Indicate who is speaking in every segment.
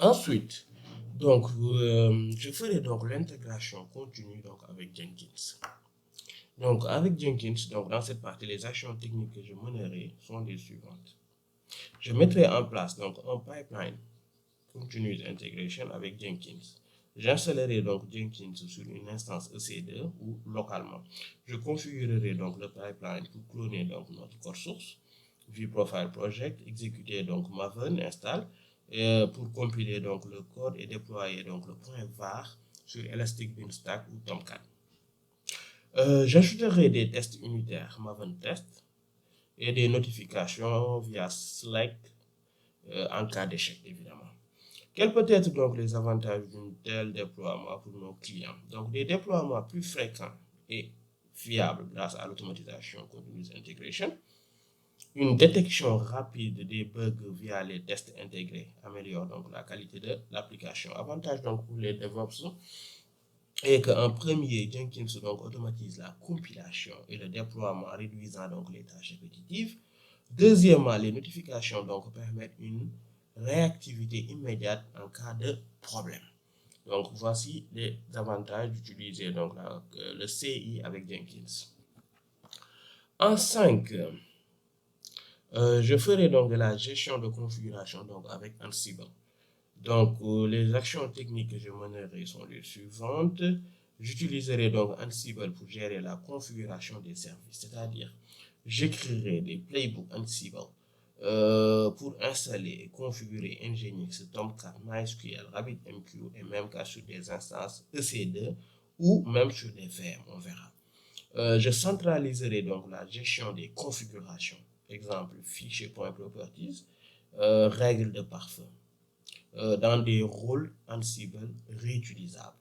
Speaker 1: Ensuite, je ferai donc l'intégration continue donc avec Jenkins. Donc, avec Jenkins, donc dans cette partie, les actions techniques que je mènerai sont les suivantes. Je mettrai en place donc un pipeline Continuous Integration avec Jenkins. J'installerai donc Jenkins sur une instance EC2 ou localement. Je configurerai donc le pipeline pour cloner donc notre code source, vProfile Project, exécuter donc maven install pour compiler donc le code et déployer donc le point var sur Elastic Beanstalk ou Tomcat. J'ajouterai des tests unitaires maven test et des notifications via Slack en cas d'échec évidemment. Quels peuvent être donc les avantages d'un tel déploiement pour nos clients? Donc, des déploiements plus fréquents et fiables grâce à l'automatisation Continuous Integration. Une détection rapide des bugs via les tests intégrés améliore donc la qualité de l'application. Avantage donc pour les DevOps est qu'en premier, Jenkins donc automatise la compilation et le déploiement, réduisant donc les tâches répétitives. Deuxièmement, les notifications donc permettent une réactivité immédiate en cas de problème. Donc voici les avantages d'utiliser donc le CI avec Jenkins. En 5, je ferai donc de la gestion de configuration donc avec Ansible. Donc les actions techniques que je mènerai sont les suivantes. J'utiliserai donc Ansible pour gérer la configuration des services, c'est-à-dire j'écrirai des playbooks Ansible pour installer et configurer Nginx, Tomcat, MySQL, RabbitMQ et même qu'à sur des instances EC2 ou même sur des VM, on verra. Je centraliserai donc la gestion des configurations, exemple fichier.properties, règles de parfum, dans des rôles Ansible réutilisables.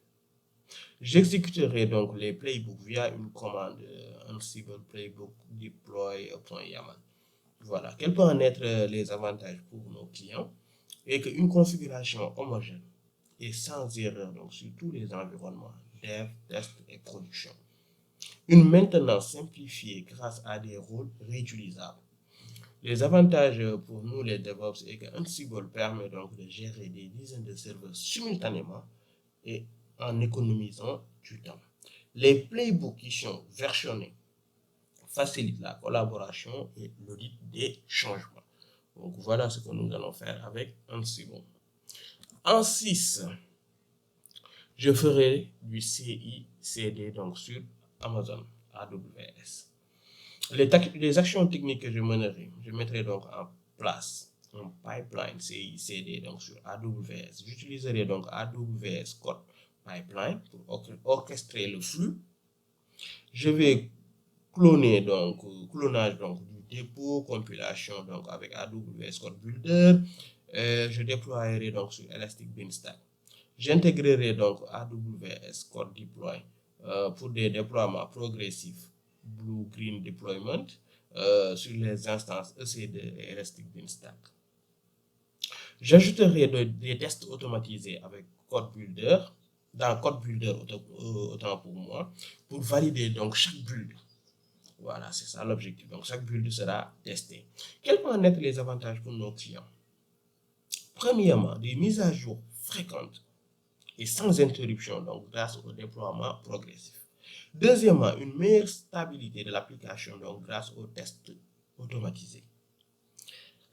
Speaker 1: J'exécuterai donc les playbooks via une commande Ansible playbook deploy.yaml. Voilà, quels peuvent en être les avantages pour nos clients et qu'une configuration homogène et sans erreur donc sur tous les environnements, dev, test et production. Une maintenance simplifiée grâce à des rôles réutilisables. Les avantages pour nous les DevOps est qu'Ansible permet donc de gérer des dizaines de serveurs simultanément et en économisant du temps. Les playbooks qui sont versionnés facilitent la collaboration et l'audit des changements. Donc voilà ce que nous allons faire avec Ansible. En 6, je ferai du CI/CD donc sur Amazon AWS. Les actions techniques que je mènerai, je mettrai donc en place un pipeline CI/CD donc sur AWS. J'utiliserai donc AWS Code Pipeline pour orchestrer le flux. Je vais clonage donc du dépôt, compilation donc avec AWS Code Builder. Je déploierai donc sur Elastic Beanstalk. J'intégrerai donc AWS Code Deploy pour des déploiements progressifs, Blue Green Deployment sur les instances EC2 et Elastic Beanstalk. J'ajouterai des tests automatisés avec Code Builder, dans Code Builder autant pour moi, pour valider donc chaque build. Voilà, c'est ça l'objectif. Donc, chaque build sera testé. Quels peuvent en être les avantages pour nos clients? Premièrement, des mises à jour fréquentes et sans interruption, donc grâce au déploiement progressif. Deuxièmement, une meilleure stabilité de l'application, donc grâce aux tests automatisés.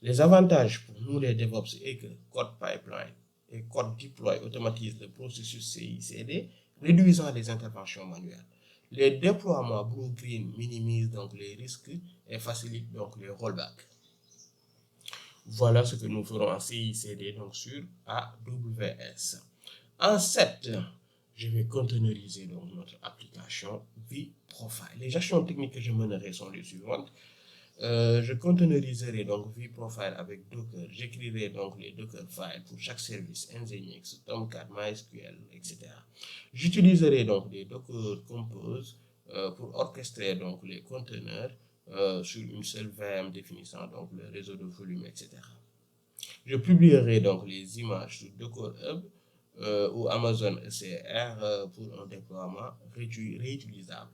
Speaker 1: Les avantages pour nous les DevOps est que Code Pipeline et Code Deploy automatisent le processus CI/CD, réduisant les interventions manuelles. Les déploiements Blue Green minimisent donc les risques et facilitent donc les rollbacks. Voilà ce que nous ferons en CI/CD donc sur AWS. En 7, je vais containeriser donc notre application vProfile. Les actions techniques que je mènerai sont les suivantes. Je containeriserai donc vProfile avec Docker. J'écrirai donc les Docker files pour chaque service, Nginx, Tomcat, MySQL, etc. J'utiliserai donc des Docker Compose pour orchestrer donc les conteneurs sur une seule VM définissant donc le réseau de volume, etc. Je publierai donc les images sur Docker Hub ou Amazon ECR pour un déploiement réutilisable.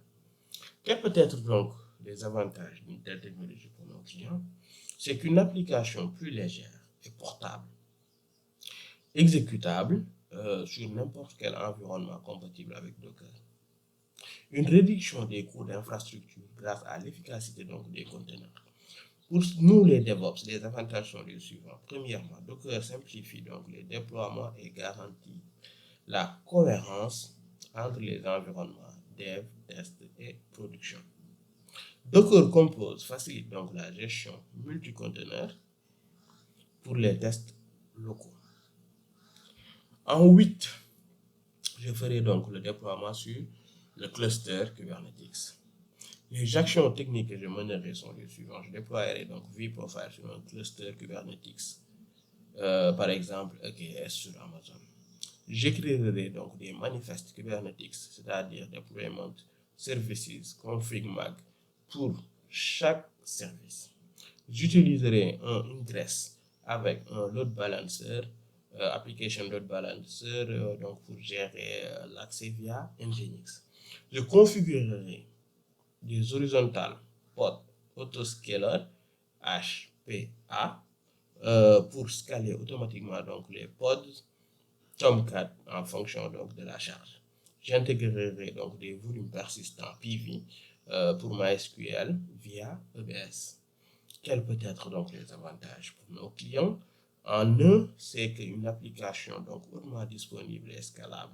Speaker 1: Quels peut être donc les avantages d'une telle technologie pour nos clients? C'est qu'une application plus légère et portable exécutable sur n'importe quel environnement compatible avec Docker. Une réduction des coûts d'infrastructure grâce à l'efficacité donc des conteneurs. Pour nous, les DevOps, les avantages sont les suivants. Premièrement, Docker simplifie donc les déploiements et garantit la cohérence entre les environnements dev, test et production. Docker Compose facilite donc la gestion multi-conteneurs pour les tests locaux. En 8, je ferai donc le déploiement sur le cluster Kubernetes. Les actions techniques que je mènerai sont les suivantes. Je déploierai donc vProfile sur un cluster Kubernetes, par exemple EKS sur Amazon. J'écrirai donc des manifestes Kubernetes, c'est-à-dire Deployment Services Config Mag pour chaque service. J'utiliserai un ingress avec un load balancer, application load balancer, donc pour gérer l'accès via Nginx. Je configurerai des horizontales pod autoscaler HPA pour scaler automatiquement donc les pods Tomcat en fonction donc de la charge. J'intégrerai donc des volumes persistants PV pour MySQL via EBS. Quels peuvent être donc les avantages pour nos clients? En un, c'est qu'une application donc hautement disponible et scalable,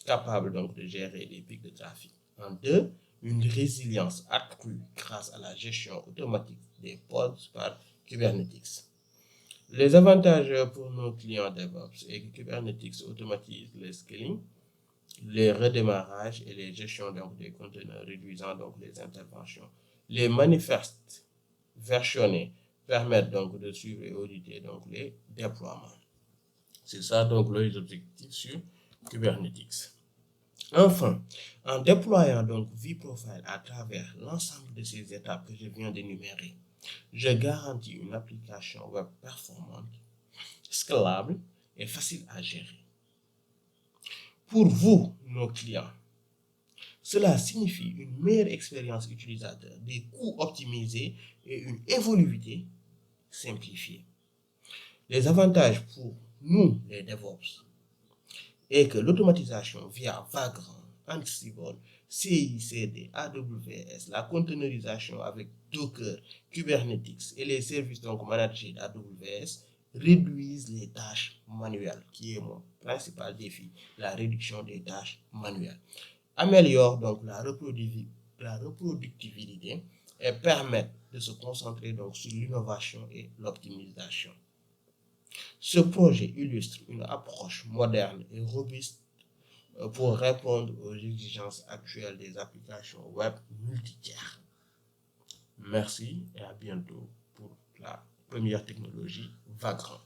Speaker 1: capable donc de gérer les pics de trafic. En deux, une résilience accrue grâce à la gestion automatique des pods par Kubernetes. Les avantages pour nos clients DevOps est que Kubernetes automatise le scaling, les redémarrages et les gestions donc des conteneurs, réduisant donc les interventions. Les manifestes versionnés permettent donc de suivre et auditer donc les déploiements. C'est ça donc les objectifs sur Kubernetes. Enfin, en déployant donc vProfile à travers l'ensemble de ces étapes que je viens d'énumérer, je garantis une application web performante, scalable et facile à gérer. Pour vous, nos clients, cela signifie une meilleure expérience utilisateur, des coûts optimisés et une évolutivité simplifiée. Les avantages pour nous, les DevOps, est que l'automatisation via Vagrant, Ansible, CI/CD, AWS, la containerisation avec Docker, Kubernetes et les services donc managés d'AWS réduisent les tâches manuelles, qui est mon principal défi, la réduction des tâches manuelles. Améliore donc la reproductibilité et permettent de se concentrer donc sur l'innovation et l'optimisation. Ce projet illustre une approche moderne et robuste pour répondre aux exigences actuelles des applications web multitiers. Merci et à bientôt pour la première technologie Vagrant.